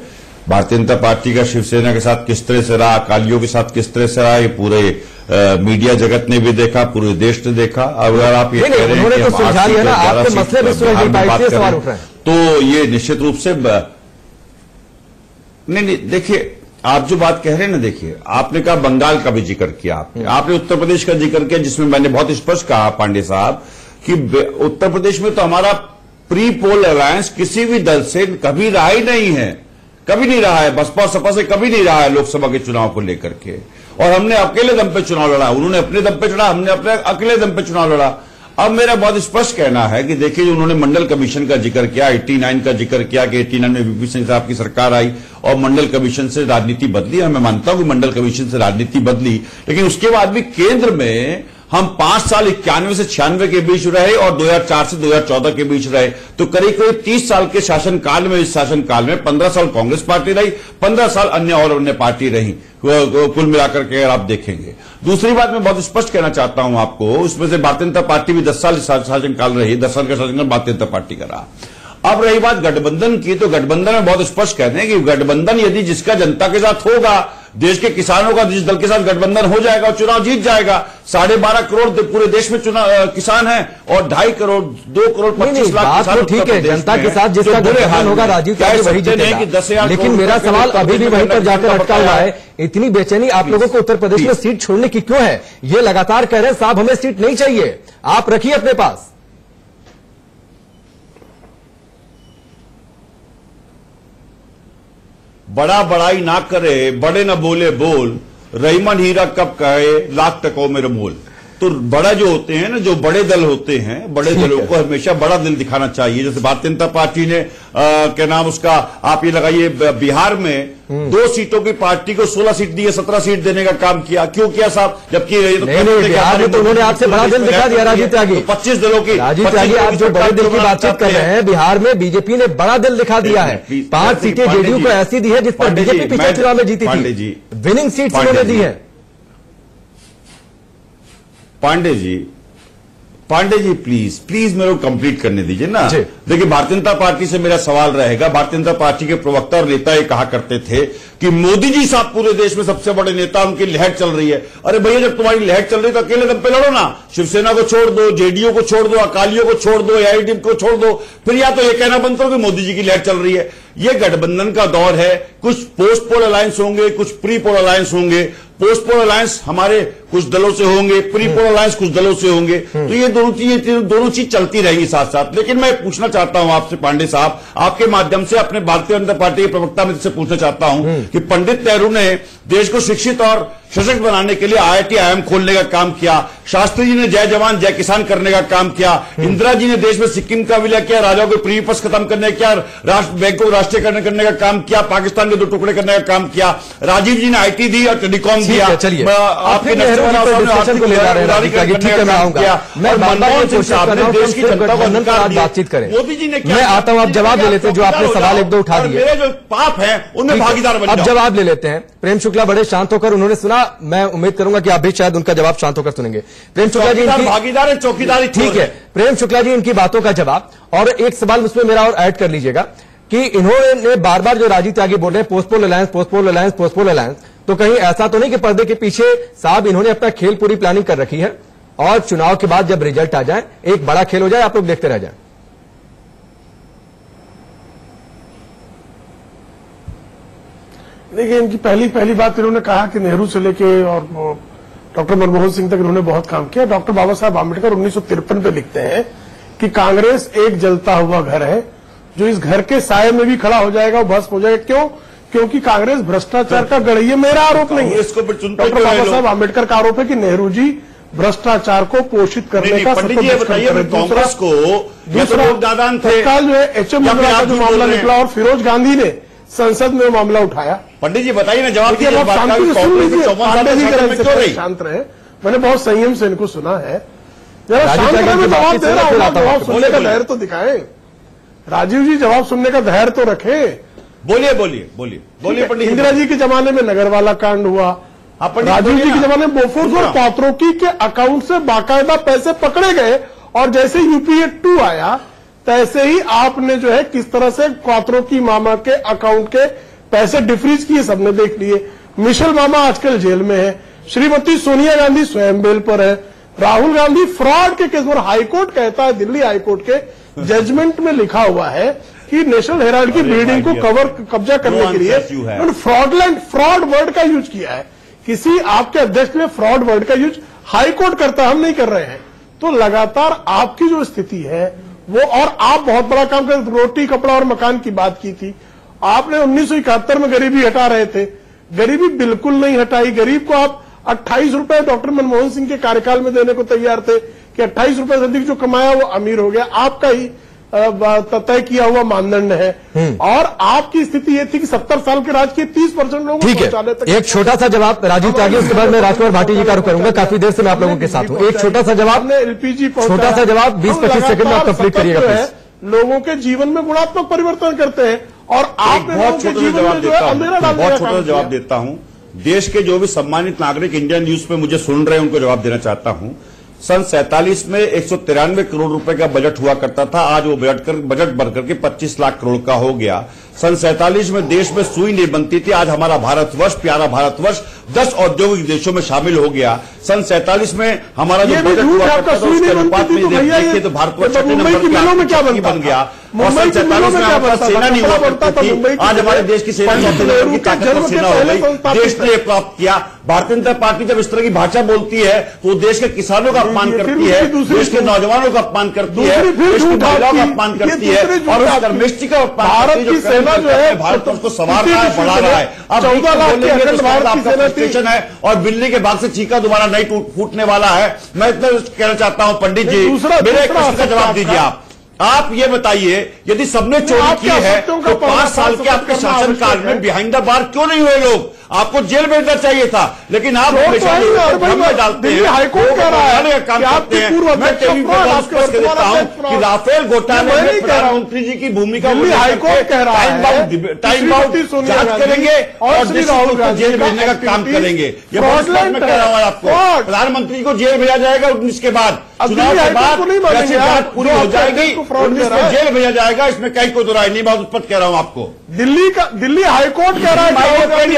भारतीय जनता पार्टी का शिवसेना के साथ किस तरह से रहा, अकालियों के साथ किस तरह से रहा, ये पूरे मीडिया जगत ने भी देखा, पूरे देश ने देखा। अगर आप ये कह रहे हैं कि तो सुलझा लिया ना, आपके मसले भी सुलझ नहीं पाए, सवाल उठ रहे हैं, तो ये निश्चित रूप से नहीं, देखिए आप जो बात कह रहे हैं ना, देखिए आपने कहा बंगाल का भी जिक्र किया, आपने उत्तर प्रदेश का जिक्र किया, जिसमें मैंने बहुत स्पष्ट कहा पांडे साहब कि उत्तर प्रदेश में तो हमारा प्री पोल अलायंस किसी भी दल से कभी रहा ही नहीं है, कभी नहीं रहा है, बसपा और सपा से कभी नहीं रहा है लोकसभा के चुनाव को लेकर के। और हमने अकेले दम पे चुनाव लड़ा, उन्होंने अपने दम पे चुना, हमने अपने अकेले दम पे चुनाव लड़ा। अब मेरा बहुत स्पष्ट कहना है कि देखिए, उन्होंने मंडल कमीशन का जिक्र किया, 89 का जिक्र किया कि 89 में वीपी सिंह साहब की सरकार आई और मंडल कमीशन से राजनीति बदली। मैं मानता हूं कि मंडल कमीशन से राजनीति बदली, लेकिन उसके बाद भी केंद्र में हम 5 साल 91 से 96 के बीच रहे और 2004 से 2014 के बीच रहे, तो करीब 30 साल के शासनकाल में, इस शासनकाल में 15 साल कांग्रेस पार्टी रही, 15 साल अन्य पार्टी रही, कुल मिलाकर के अगर आप देखेंगे। दूसरी बात मैं बहुत स्पष्ट कहना चाहता हूं आपको, उसमें से भारतीय जनता पार्टी भी 10 साल शासनकाल रही, 10 साल का शासनकाल भारतीय जनता पार्टी का रहा। अब रही बात गठबंधन की, तो गठबंधन में बहुत स्पष्ट कहते हैं कि गठबंधन यदि जिसका जनता के साथ होगा, देश के किसानों का जिस दल के साथ गठबंधन हो जाएगा, चुनाव जीत जाएगा। 12.5 करोड़ पूरे देश में किसान हैं और 2.5 करोड़ 2 करोड़ 25 लाख किसान। ठीक है, जनता के साथ जिसका गठबंधन होगा, राजीव त्यागी वही जीतेगा। लेकिन मेरा सवाल अभी भी वहीं पर जाकर अटका हुआ है, इतनी बेचैनी आप लोगों को उत्तर प्रदेश में सीट छोड़ने की क्यों है? ये लगातार कह रहे हैं साहब हमें सीट नहीं चाहिए, आप रखिए अपने पास। बड़ा बड़ाई ना करे, बड़े न बोले बोल, रहीमन हीरा कब कहे लाख टको मेरे मोल। तो बड़ा जो होते हैं ना, जो बड़े दल होते हैं, बड़े दलों को हमेशा बड़ा दिल दिखाना चाहिए। जैसे भारतीय जनता पार्टी ने क्या नाम उसका, आप ये लगाइए, बिहार में 2 सीटों की पार्टी को 16 सीट दी है, 17 सीट देने का काम किया। क्यों किया साहब? जबकि बिहार में तो उन्होंने आपसे बड़ा दिल दिखा दिया राजीव त्यागी। 25 दलों की, राजीव त्यागी आप जो बड़े दिल की बातचीत कर रहे हैं, बिहार में बीजेपी ने बड़ा दिल दिखा दिया है। 5 सीटें जेडीयू को ऐसी दी है जिस पर बीजेपी पिछले चुनाव में जीती थी, विनिंग सीट उन्होंने दी है। पांडे जी प्लीज मेरे को कंप्लीट करने दीजिए ना। देखिए, भारतीय जनता पार्टी से मेरा सवाल रहेगा, भारतीय जनता पार्टी के प्रवक्ता और नेता ये कहा करते थे कि मोदी जी साहब पूरे देश में सबसे बड़े नेता, उनकी लहर चल रही है। अरे भैया, जब तुम्हारी लहर चल रही है तो अकेले दम पे लड़ो ना, शिवसेना को छोड़ दो, जेडीयू को छोड़ दो, अकालियों को छोड़ दो, एआईडीएमके को छोड़ दो, फिर या तो ये कहना बंद करो कि मोदी जी की लहर चल रही है। ये गठबंधन का दौर है, कुछ पोस्ट पोल अलायंस होंगे, कुछ प्री पोल अलायंस होंगे। पोस्ट पोल अलायंस हमारे कुछ दलों से होंगे, प्री पोल अलायंस कुछ दलों से होंगे, तो ये दोनों चीज चलती रहेंगी साथ साथ। लेकिन मैं पूछना चाहता हूं आपसे पांडे साहब, आपके माध्यम से अपने भारतीय जनता पार्टी के प्रवक्ता में से पूछना चाहता हूं कि पंडित नेहरू ने देश को शिक्षित और सशक्त बनाने के लिए IIT IIM खोलने का काम किया, शास्त्री जी ने जय जवान जय किसान करने का काम किया, इंदिरा जी ने देश में सिक्किम का विलय किया, राजाओं के प्रीविपक्ष खत्म करने का, बैंक को राष्ट्रीयकरण करने का काम किया, पाकिस्तान के 2 टुकड़े करने का काम किया, राजीव जी ने IT दी और टेलीकॉम दिया। चलिए, आपके बातचीत करें, मोदी जी ने मैं आता हूं, आप जवाब ले लेते हैं जो आपने सवाल 1-2 उठा दिए, मेरे जो पाप है उनमें भागीदार बन जाओ। अब जवाब ले लेते हैं। प्रेम शुक्ला बड़े शांत होकर उन्होंने सुना। मैं उम्मीद करूंगा कि आप भी शायद उनका जवाब शांत होकर सुनेंगे। प्रेम शुक्ला जी, इनकी भागीदार है, चौकीदारी ठीक है। प्रेम शुक्ला जी, इनकी बातों का जवाब, और एक सवाल उसमें मेरा और ऐड कर लीजिएगा कि इन्होंने बार बार जो राजीव त्यागी बोल रहे हैं post-poll alliance, post-poll alliance, post-poll alliance, तो कहीं ऐसा तो नहीं कि पर्दे के पीछे साहब इन्होंने अपना खेल पूरी प्लानिंग कर रखी है और चुनाव के बाद जब रिजल्ट आ जाए एक बड़ा खेल हो जाए, आप लोग देखते रह जाए? देखिए, इनकी पहली बात इन्होंने कहा कि नेहरू से लेके और डॉक्टर मनमोहन सिंह तक इन्होंने बहुत काम किया। डॉक्टर बाबा साहब आम्बेडकर 1953 पे लिखते हैं कि कांग्रेस एक जलता हुआ घर है, जो इस घर के साये में भी खड़ा हो जाएगा, वो भस्म हो जाएगा। क्यों? क्योंकि कांग्रेस भ्रष्टाचार का गढ़, ये मेरा आरोप नहीं है, डॉक्टर बाबा साहब आम्बेडकर का आरोप है कि नेहरू जी भ्रष्टाचार को पोषित करने का पंडित जी बताइए, कांग्रेस को दूसरा तत्काल जो है एचएम मुंद्रा का जो मामला निकला और फिरोज गांधी ने संसद में मामला उठाया। पंडित जी बताइए ना, जवाब दीजिए। शांत रहे, मैंने बहुत संयम से इनको सुना है। जरा शांत रहे, मैं जवाब दे रहा हूँ, जवाब सुनने का धैर्य तो दिखाएं। राजीव जी जवाब सुनने का धैर्य तो रखें। बोलिए बोलिए बोलिए बोलिए पंडित जी। इंदिरा जी के जमाने में नगरवाला कांड हुआ, राजीव जी के जमाने में बोफोर्स और पात्रोकी के अकाउंट से बाकायदा पैसे पकड़े गए, और जैसे यूपीए 2 आया तैसे ही आपने जो है किस तरह से पात्रोकी मामा के अकाउंट के पैसे डिफ्रीज किए, सबने देख लिए। मिशेल मामा आजकल जेल में है, श्रीमती सोनिया गांधी स्वयं बेल पर है, राहुल गांधी फ्रॉड के केस पर, हाईकोर्ट कहता है, दिल्ली हाईकोर्ट के जजमेंट में लिखा हुआ है कि नेशनल हेराल्ड की बिल्डिंग को कब्जा करने के लिए फ्रॉड वर्ड का यूज किया है। किसी आपके अध्यक्ष ने फ्रॉड वर्ड का यूज हाईकोर्ट करता, हम नहीं कर रहे हैं। तो लगातार आपकी जो स्थिति है वो, और आप बहुत बड़ा काम कर, रोटी कपड़ा और मकान की बात की थी आपने। 1971 में गरीबी हटा रहे थे, गरीबी बिल्कुल नहीं हटाई। गरीब को आप 28 रुपए डॉक्टर मनमोहन सिंह के कार्यकाल में देने को तैयार थे कि 28 रुपए से अधिक जो कमाया वो अमीर हो गया। आपका ही तय किया हुआ मानदंड है। और आपकी स्थिति ये थी कि 70 साल के राज के 30% लोगों को पहुंचाने तक। एक छोटा सा जवाब राजीव त्यागी, उसके बाद मैं राजकुमार भाटी जी का रुख करूंगा। काफी देर से मैं आप लोगों के साथ हूं। एक छोटा सा जवाब, एलपीजी छोटा सा जवाब 20-25 सेकंड में आप कंप्लीट करिएगा प्लीज। लोगों के जीवन में गुणात्मक परिवर्तन करते हैं और आप बहुत छोटा जवाब देता हूं। देश के जो भी सम्मानित नागरिक इंडियन न्यूज पे मुझे सुन रहे हैं उनको जवाब देना चाहता हूं। सन 47 में 193 करोड़ रुपए का बजट हुआ करता था, आज वो बजट बढ़कर के 25 लाख करोड़ का हो गया। सन 47 में देश में सुई नहीं बनती थी, आज हमारा भारतवर्ष, प्यारा भारतवर्ष 10 औद्योगिक देशों में शामिल हो गया। सन 47 में हमारा जो बजट हुआ करता था उसके अनुपात में देखिए तो भारतवर्ष छठे नंबर की बन गया। और सन 47 में हमारे पास सेना नहीं हुआ करती थी, आज हमारे देश की सेना चौथे नंबर की ताकतवर सेना हो गई। देश ने प्राप्त किया। भारतीय जनता पार्टी जब इस तरह की भाषा बोलती है तो देश के किसानों का अपमान करती है, देश के नौजवानों का अपमान करती है, देश की महिलाओं का अपमान करती है और उस धर्मिष्ठी का अपमान करती है जो है भारत उसको संवारना है, बढ़ा रहा है। अब 14 लाख आपका स्टेशन है और बिल्ली के भाग से चीका दोबारा नहीं फूटने वाला है। मैं इतना कहना चाहता हूं पंडित जी, मेरे एक प्रश्न का जवाब दीजिए। आप ये बताइए, यदि सबने चोरी की है तो 5 साल के आपके शासनकाल में बिहाइंड द बार क्यों नहीं हुए लोग? आपको जेल भेजना चाहिए था, लेकिन आप हमेशा डालते हैं, हाईकोर्ट कह रहा है काम करते हैं। मैं टीवी पर स्पष्ट कर देता हूं कि राफेल घोटाले में प्रधानमंत्री जी की भूमिका हाईकोर्ट कह रहा है टाइम बाउंड जांच करेंगे और जेल भेजने का काम करेंगे। ये मैं कह रहा हूं आपको, प्रधानमंत्री को जेल भेजा जाएगा 19 के बाद, चुनाव के बाद जैसे जांच पूरी हो जाएगी 19 में जेल भेजा जाएगा, इसमें कहीं कोई दुराई नहीं। मैं उस पर कह रहा हूं आपको, दिल्ली हाईकोर्ट कह रहा है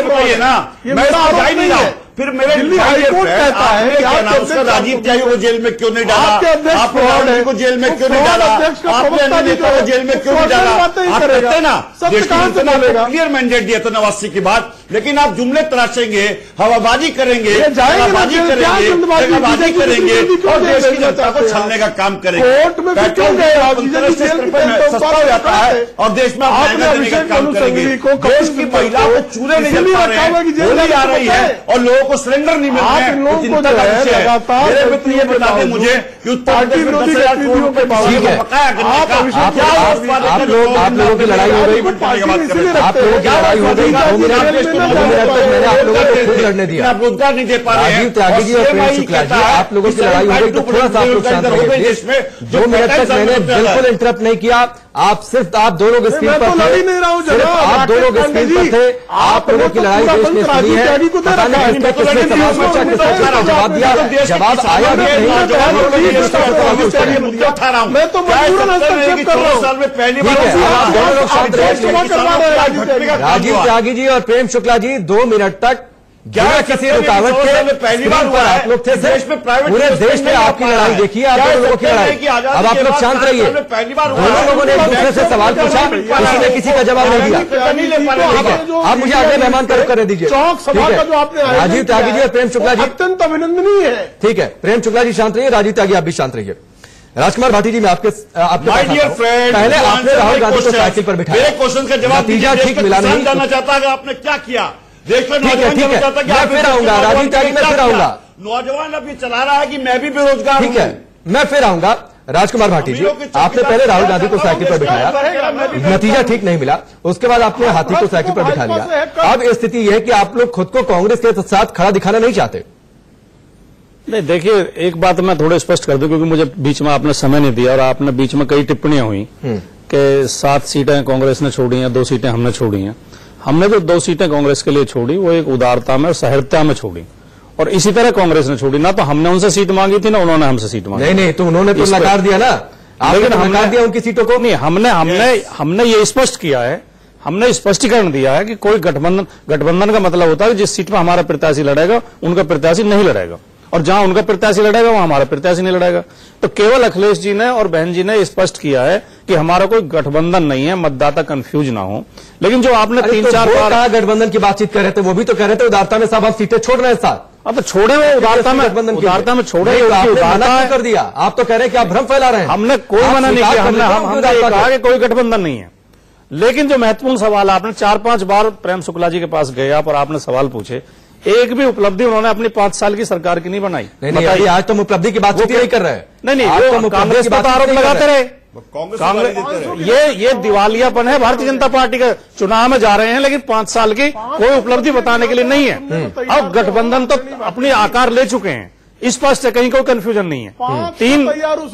बताइए ना, मैं इसको जा ही नहीं रहा हूं। फिर मेरे दिल्ली हाईकोर्ट कहता है कि उसका राजीव त्यागी को जेल में क्यों नहीं डाला, आप प्रधानमंत्री को जेल में क्यों नहीं डाला, आपने अन्य नेता को जेल में क्यों नहीं डाला? आप कहते हैं ना देश की जनता ने क्लियर मैंडेट दिया था 89 के बाद, लेकिन आप जुमले तराशेंगे, हवाबाजी करेंगे, जगहबाजी करेंगे और देश की जनता को छलने का काम करेंगे। पेट्रोल सस्ता हो जाता है और देश में आप महंगा देने का काम करेंगे। देश की महिलाओं को चूल्हे नहीं जल पा रहे हैं, होली आ रही है और लोगों को सिलेंडर नहीं मिल रहे हैं, चिंता का विषय है। मेरे मित्र ये बता दें मुझे कि उत्तर प्रदेश में 10,000 करोड़ रुपए बकाया करने का आप लोगों की लड़ाई हो गई, आप लोगों की लड़ाई हो गई, मैंने आप लोगों को खुद लड़ने दिया, आप रोजगार नहीं दे पा रहे हैं। राजीव त्यागी जी और प्रेम शुक्ला जी, आप लोगों की लड़ाई हो गई तो थोड़ा सा आप लोग शांत रहिए। 2 मिनट तक मैंने बिल्कुल इंटरप्ट नहीं किया। आप सिर्फ आप दो लोग स्क्रीन पर थे, सिर्फ आप दो लोग स्क्रीन पर थे। आप लोगों की लड़ाई देश ने सुनी है, पता नहीं किसने सवाल पूछा, किसने जवाब दिया, जवाब आया भी नहीं। मैं तो हस्तक्षेप कर रहा हूं। साल में पहली बार आप दोनों लोग शांत रहिए। राजीव त्यागी जी और प्रेम शुक्ला जी 2 मिनट तक बिना किसी रुकावट के पहली बार पर आप लोग थे। पूरे देश में आपकी लड़ाई देखी है, आप दोनों लोगों की लड़ाई। अब आप लोग शांत रहिए। दोनों लोगों ने एक दूसरे से सवाल पूछा, किसी ने किसी का जवाब नहीं दिया। ठीक है, आप मुझे अगले मेहमान का रुख करने दीजिए। राजीव त्यागी जी और प्रेम शुक्ला जी अत्यंत अभिनंदनीय है। ठीक है, प्रेम शुक्ला जी शांत रहिए, राजीव त्यागी आप भी शांत रहिए। राजकुमार भाटी जी, मैं आपके पहले आपने राहुल गांधी को साइकिल पर बिठाया, मेरे क्वेश्चन का जवाब नतीजा ठीक मिला नहीं। जानना चाहता है आपने क्या किया। देश में ठीक है, मैं फिर आऊंगा राजीव त्यागी, मैं फिर आऊंगा। नौजवान अभी चला रहा है कि मैं भी बेरोजगार हूं। ठीक है, मैं फिर आऊंगा। राजकुमार भाटी जी, आपने पहले राहुल गांधी को साइकिल पर बिठाया, नतीजा ठीक नहीं मिला, उसके बाद आपने हाथी को साइकिल पर बिठा लिया। अब स्थिति यह है कि आप लोग खुद को कांग्रेस के साथ खड़ा दिखाना नहीं चाहते। नहीं, देखिए, एक बात मैं थोड़ा स्पष्ट कर दूं, क्योंकि मुझे बीच में आपने समय नहीं दिया और आपने बीच में कई टिप्पणियां हुई कि 7 सीटें कांग्रेस ने छोड़ी हैं, 2 सीटें हमने छोड़ी हैं। हमने जो 2 सीटें कांग्रेस के लिए छोड़ी वो एक उदारता में और सहृदयता में छोड़ी, और इसी तरह कांग्रेस ने छोड़ी। ना तो हमने उनसे सीट मांगी थी, ना उन्होंने हमसे सीट मांगी। नहीं, तो उन्होंने तो नकार दिया ना, लेकिन हमने नकार दिया उनकी सीटों को। नहीं, हमने ये स्पष्ट किया है, हमने स्पष्टीकरण दिया है कि कोई गठबंधन का मतलब होता है जिस सीट पर हमारा प्रत्याशी लड़ेगा उनका प्रत्याशी नहीं लड़ेगा, और जहां उनका प्रत्याशी लड़ेगा वहां हमारा प्रत्याशी नहीं लड़ेगा। तो केवल अखिलेश जी ने और बहन जी ने स्पष्ट किया है कि हमारा कोई गठबंधन नहीं है, मतदाता कंफ्यूज ना हो। लेकिन जो आपने 3-4 बार गठबंधन की बातचीत कर रहे थे, वो भी तो कह रहे थे उदारता में साहब हम सीटें छोड़ रहे हैं साथ। अब तो छोड़े हुए उदारता में छोड़े, उदारता कर दिया। आप तो कह रहे हैं कि आप भ्रम फैला रहे हैं। हमने कोई मना नहीं किया, हमने कहा कि कोई गठबंधन नहीं है। लेकिन जो महत्वपूर्ण सवाल आपने 4-5 बार प्रेम शुक्ला जी के पास गए आप और आपने सवाल पूछे, एक भी उपलब्धि उन्होंने अपनी 5 साल की सरकार की नहीं बनाई। नहीं, आज तो उपलब्धि की बात नहीं कर रहे हैं। नहीं, कांग्रेस पर आरोप लगाते रहे। कांग्रेस ये दिवालियापन है भारतीय जनता पार्टी का। चुनाव में जा रहे हैं लेकिन 5 साल की कोई उपलब्धि बताने के लिए नहीं है। अब गठबंधन तो अपनी आकार ले चुके हैं, स्पष्ट है, कहीं कोई कंफ्यूजन नहीं है।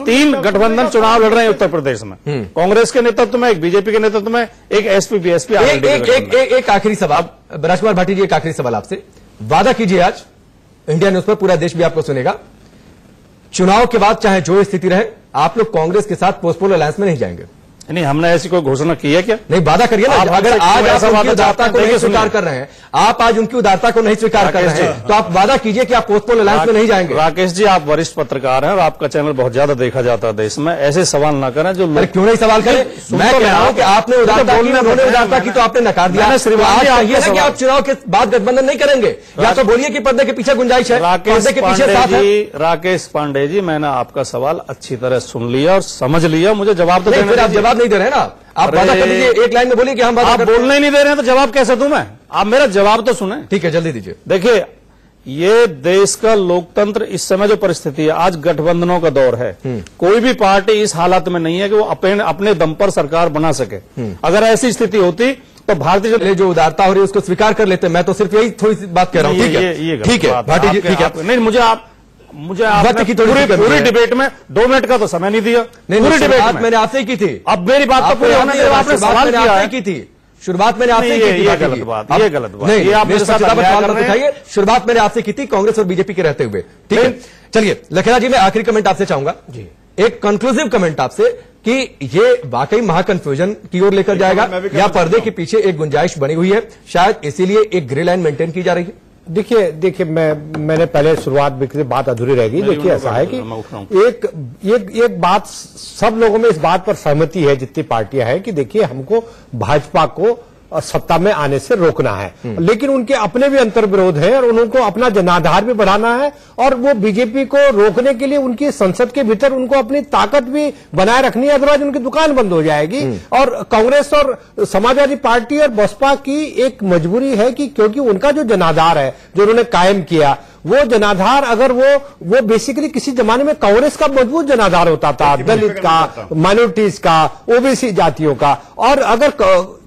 तीन गठबंधन चुनाव लड़ रहे हैं उत्तर प्रदेश में, कांग्रेस के नेतृत्व में, एक बीजेपी के नेतृत्व में, एक एसपी बीएसपी। एक आखिरी सवाल राजकुमार भाटी जी, एक आखिरी सवाल आपसे। वादा कीजिए, आज इंडिया न्यूज पर पूरा देश भी आपको सुनेगा, चुनाव के बाद चाहे जो स्थिति रहे आप लोग कांग्रेस के साथ पोस्टपोल अलायंस में नहीं जाएंगे। नहीं, हमने ऐसी कोई घोषणा की है क्या? नहीं, वादा करिए ना। अगर आज आप उनकी उदारता को नहीं स्वीकार कर रहे हैं, आप आज उनकी उदारता को नहीं स्वीकार कर रहे हैं, तो आप वादा कीजिए कि आप पोस्टपोल अलायंस में नहीं जाएंगे। राकेश जी, आप वरिष्ठ पत्रकार हैं और आपका चैनल बहुत ज्यादा देखा जाता है देश में, ऐसे सवाल ना करें जो लोग। क्यों नहीं सवाल करें? मैं कह रहा हूं कि आपने उदारता की, उन्होंने उदारता की, तो आपने नकार दिया। कि आप चुनाव के बाद गठबंधन नहीं करेंगे, या तो बोलिए कि पर्दे के पीछे गुंजाइश है, पर्दे के पीछे साथ है। राकेश पांडे जी, मैंने आपका सवाल अच्छी तरह सुन लिया और समझ लिया, मुझे जवाब तो देना। फिर आप जवाब नहीं दे रहे ना, आप वादा कर दीजिए, एक लाइन में बोलिए कि हम आप बोलने ही नहीं दे रहे हैं, तो जवाब कैसे दूं मैं? आप मेरा जवाब तो सुने। ठीक है, जल्दी दीजिए। देखिए, ये देश का लोकतंत्र इस समय जो परिस्थिति है, आज गठबंधनों का दौर है। कोई भी पार्टी इस हालत में नहीं है कि वो अपने दम पर सरकार बना सके। अगर ऐसी स्थिति होती तो भारतीय जनता जो उदारता हो रही है उसको स्वीकार कर लेते। मैं तो सिर्फ यही थोड़ी सी बात कह रहा हूँ। ठीक है भाटी जी, ठीक है। नहीं, मुझे आपने पूरी डिबेट में 2 मिनट का तो समय नहीं दिया। पूरी डिबेट मैंने आपसे ही की थी। अब मेरी बात तो पूरी होने दे, आपने सवाल किया की थी। शुरुआत मैंने आपसे की थी। ये गलत बात, ये गलत बात। नहीं, आप मेरे साथ दिखाइए। शुरुआत मैंने आपसे की थी कांग्रेस और बीजेपी के रहते हुए। ठीक है, चलिए लखेड़ा जी, मैं आखिरी कमेंट आपसे चाहूंगा, एक कंक्लूसिव कमेंट आपसे कि ये वाकई महाकन्फ्यूजन की ओर लेकर जाएगा या पर्दे के पीछे एक गुंजाइश बनी हुई है, शायद इसीलिए एक ग्रे लाइन मेंटेन की जा रही है। देखिए मैंने पहले शुरुआत में बात अधूरी रह गई। देखिए, ऐसा है कि एक बात सब लोगों में इस बात पर सहमति है, जितनी पार्टियां हैं, कि देखिए हमको भाजपा को सत्ता में आने से रोकना है, लेकिन उनके अपने भी अंतर्विरोध है और उनको अपना जनाधार भी बढ़ाना है, और वो बीजेपी को रोकने के लिए उनकी संसद के भीतर उनको अपनी ताकत भी बनाए रखनी है, अदरवाइज उनकी दुकान बंद हो जाएगी। और कांग्रेस और समाजवादी पार्टी और बसपा की एक मजबूरी है कि क्योंकि उनका जो जनाधार है जो उन्होंने कायम किया, वो जनाधार अगर वो बेसिकली किसी जमाने में कांग्रेस का मजबूत जनाधार होता था, दलित का, माइनॉरिटीज का, ओबीसी जातियों का, और अगर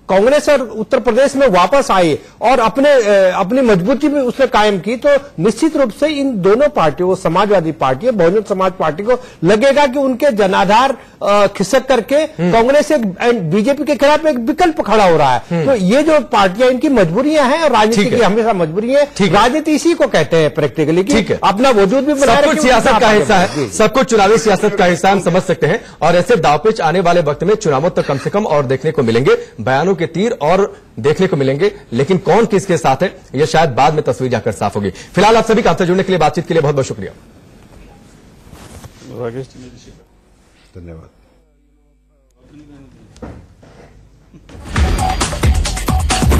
कांग्रेस और उत्तर प्रदेश में वापस आई और अपनी मजबूती भी उसने कायम की, तो निश्चित रूप से इन दोनों पार्टियों, समाजवादी पार्टी, बहुजन समाज पार्टी को लगेगा कि उनके जनाधार खिसक करके कांग्रेस बीजेपी के खिलाफ एक विकल्प खड़ा हो रहा है। तो ये जो पार्टियां, इनकी मजबूरियां हैं और राजनीति की हमेशा मजबूरी है। राजनीति इसी को कहते हैं प्रैक्टिकली कि अपना वजूद भी सब कुछ सियासत का हिस्सा है, सब कुछ चुनावी सियासत का हिस्सा हम समझ सकते हैं। और ऐसे दावपेच आने वाले वक्त में चुनावों तक कम से कम और देखने को मिलेंगे, बयानों के तीर और देखने को मिलेंगे, लेकिन कौन किसके साथ है यह शायद बाद में तस्वीर जाकर साफ होगी। फिलहाल आप सभी का हमसे जुड़ने के लिए, बातचीत के लिए बहुत बहुत शुक्रिया। धन्यवाद।